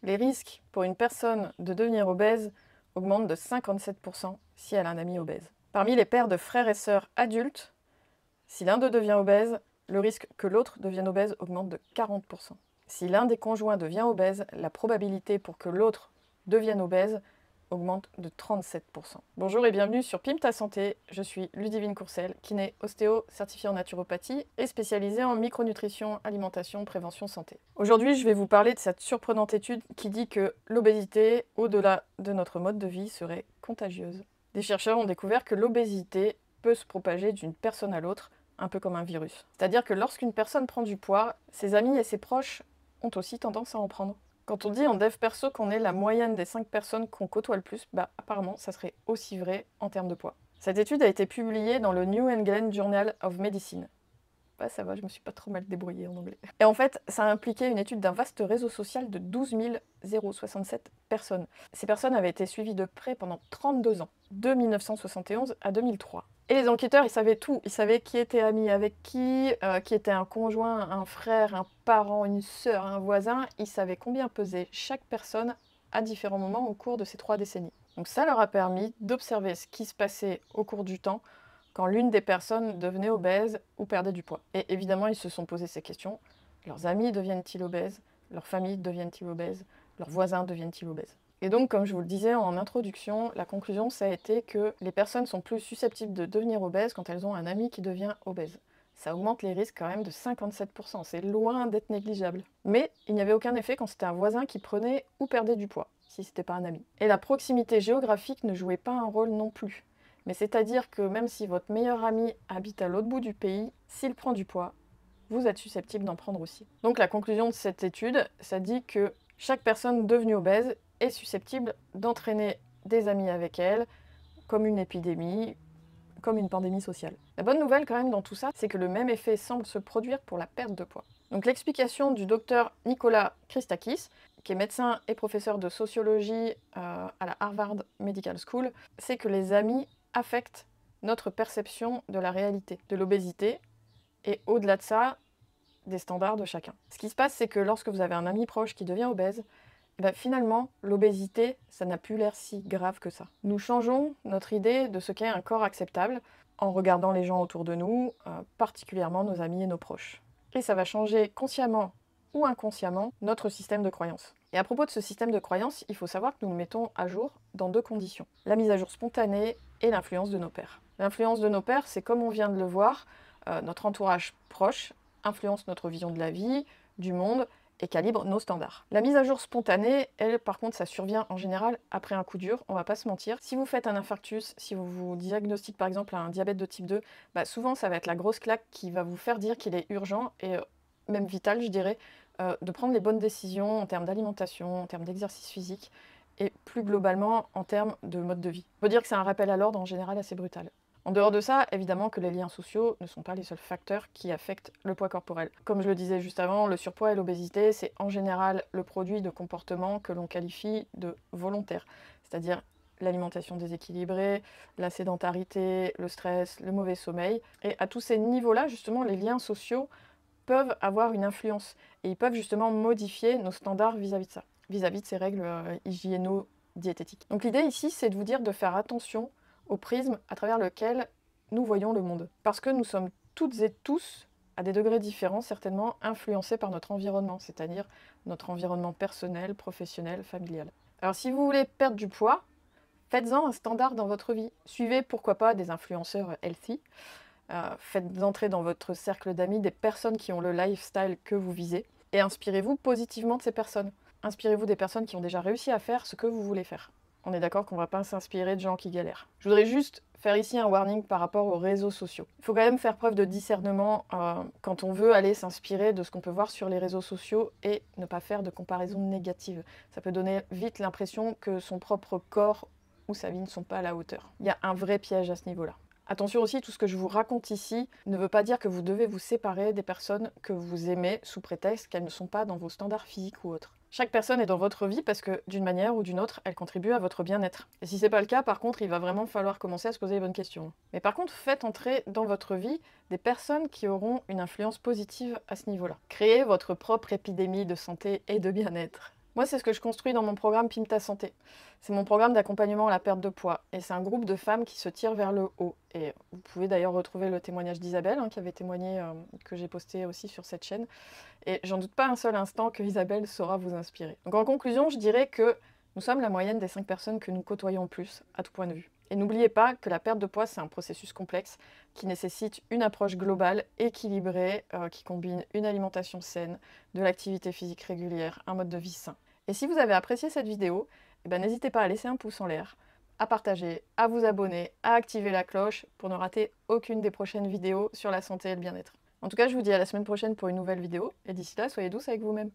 Les risques pour une personne de devenir obèse augmentent de 57% si elle a un ami obèse. Parmi les pères de frères et sœurs adultes, si l'un d'eux devient obèse, le risque que l'autre devienne obèse augmente de 40%. Si l'un des conjoints devient obèse, la probabilité pour que l'autre devienne obèse augmente de 37%. Bonjour et bienvenue sur Pim ta santé, je suis Ludivine Courcel, kiné ostéo certifiée en naturopathie et spécialisée en micronutrition, alimentation, prévention santé. Aujourd'hui, je vais vous parler de cette surprenante étude qui dit que l'obésité, au-delà de notre mode de vie, serait contagieuse. Des chercheurs ont découvert que l'obésité peut se propager d'une personne à l'autre, un peu comme un virus. C'est-à-dire que lorsqu'une personne prend du poids, ses amis et ses proches ont aussi tendance à en prendre. Quand on dit en dev perso qu'on est la moyenne des 5 personnes qu'on côtoie le plus, apparemment ça serait aussi vrai en termes de poids. Cette étude a été publiée dans le New England Journal of Medicine. Ça va, je me suis pas trop mal débrouillée en anglais. Et en fait, ça a impliqué une étude d'un vaste réseau social de 12 067 personnes. Ces personnes avaient été suivies de près pendant 32 ans, de 1971 à 2003. Et les enquêteurs, ils savaient tout. Ils savaient qui était ami avec qui était un conjoint, un frère, un parent, une sœur, un voisin. Ils savaient combien pesait chaque personne à différents moments au cours de ces 3 décennies. Donc ça leur a permis d'observer ce qui se passait au cours du temps quand l'une des personnes devenait obèse ou perdait du poids. Et évidemment, ils se sont posé ces questions. Leurs amis deviennent-ils obèses? Leurs familles deviennent-ils obèses? Leurs voisins deviennent-ils obèses? Et donc, comme je vous le disais en introduction, la conclusion, ça a été que les personnes sont plus susceptibles de devenir obèses quand elles ont un ami qui devient obèse. Ça augmente les risques quand même de 57%, c'est loin d'être négligeable. Mais il n'y avait aucun effet quand c'était un voisin qui prenait ou perdait du poids, si c'était pas un ami. Et la proximité géographique ne jouait pas un rôle non plus. Mais c'est-à-dire que même si votre meilleur ami habite à l'autre bout du pays, s'il prend du poids, vous êtes susceptible d'en prendre aussi. Donc la conclusion de cette étude, ça dit que chaque personne devenue obèse est susceptible d'entraîner des amis avec elle, comme une épidémie, comme une pandémie sociale. La bonne nouvelle quand même dans tout ça, c'est que le même effet semble se produire pour la perte de poids. Donc l'explication du docteur Nicolas Christakis, qui est médecin et professeur de sociologie à la Harvard Medical School, c'est que les amis affectent notre perception de la réalité, de l'obésité, et au-delà de ça, des standards de chacun. Ce qui se passe, c'est que lorsque vous avez un ami proche qui devient obèse, finalement, l'obésité, ça n'a plus l'air si grave que ça. Nous changeons notre idée de ce qu'est un corps acceptable en regardant les gens autour de nous, particulièrement nos amis et nos proches. Et ça va changer consciemment ou inconsciemment notre système de croyance. Et à propos de ce système de croyance, il faut savoir que nous le mettons à jour dans 2 conditions. La mise à jour spontanée et l'influence de nos pairs. L'influence de nos pairs, c'est comme on vient de le voir, notre entourage proche influence notre vision de la vie, du monde, et calibre nos standards. La mise à jour spontanée, elle, par contre, ça survient en général après un coup dur, on va pas se mentir. Si vous faites un infarctus, si vous vous diagnostiquez par exemple un diabète de type 2, souvent ça va être la grosse claque qui va vous faire dire qu'il est urgent et même vital, je dirais, de prendre les bonnes décisions en termes d'alimentation, en termes d'exercice physique, et plus globalement en termes de mode de vie. On peut dire que c'est un rappel à l'ordre en général assez brutal. En dehors de ça, évidemment que les liens sociaux ne sont pas les seuls facteurs qui affectent le poids corporel. Comme je le disais juste avant, le surpoids et l'obésité, c'est en général le produit de comportements que l'on qualifie de volontaires, c'est-à-dire l'alimentation déséquilibrée, la sédentarité, le stress, le mauvais sommeil. Et à tous ces niveaux-là, justement, les liens sociaux peuvent avoir une influence et ils peuvent justement modifier nos standards vis-à-vis de ça, vis-à-vis de ces règles hygiéno-diététiques. Donc l'idée ici, c'est de vous dire de faire attention au prisme à travers lequel nous voyons le monde. Parce que nous sommes toutes et tous, à des degrés différents certainement, influencés par notre environnement, c'est-à-dire notre environnement personnel, professionnel, familial. Alors si vous voulez perdre du poids, faites-en un standard dans votre vie. Suivez pourquoi pas des influenceurs healthy, faites entrer dans votre cercle d'amis des personnes qui ont le lifestyle que vous visez, et inspirez-vous positivement de ces personnes. Inspirez-vous des personnes qui ont déjà réussi à faire ce que vous voulez faire. On est d'accord qu'on ne va pas s'inspirer de gens qui galèrent. Je voudrais juste faire ici un warning par rapport aux réseaux sociaux. Il faut quand même faire preuve de discernement quand on veut aller s'inspirer de ce qu'on peut voir sur les réseaux sociaux et ne pas faire de comparaison négative. Ça peut donner vite l'impression que son propre corps ou sa vie ne sont pas à la hauteur. Il y a un vrai piège à ce niveau-là. Attention aussi, tout ce que je vous raconte ici ne veut pas dire que vous devez vous séparer des personnes que vous aimez sous prétexte qu'elles ne sont pas dans vos standards physiques ou autres. Chaque personne est dans votre vie parce que, d'une manière ou d'une autre, elle contribue à votre bien-être. Et si c'est pas le cas, par contre, il va vraiment falloir commencer à se poser les bonnes questions. Mais par contre, faites entrer dans votre vie des personnes qui auront une influence positive à ce niveau-là. Créez votre propre épidémie de santé et de bien-être. Moi, c'est ce que je construis dans mon programme Pim ta santé. C'est mon programme d'accompagnement à la perte de poids. Et c'est un groupe de femmes qui se tirent vers le haut. Et vous pouvez d'ailleurs retrouver le témoignage d'Isabelle, qui avait témoigné, que j'ai posté aussi sur cette chaîne. Et j'en doute pas un seul instant que Isabelle saura vous inspirer. Donc en conclusion, je dirais que nous sommes la moyenne des 5 personnes que nous côtoyons le plus, à tout point de vue. Et n'oubliez pas que la perte de poids, c'est un processus complexe qui nécessite une approche globale, équilibrée, qui combine une alimentation saine, de l'activité physique régulière, un mode de vie sain. Et si vous avez apprécié cette vidéo, n'hésitez pas à laisser un pouce en l'air, à partager, à vous abonner, à activer la cloche pour ne rater aucune des prochaines vidéos sur la santé et le bien-être. En tout cas, je vous dis à la semaine prochaine pour une nouvelle vidéo, et d'ici là, soyez douce avec vous-même.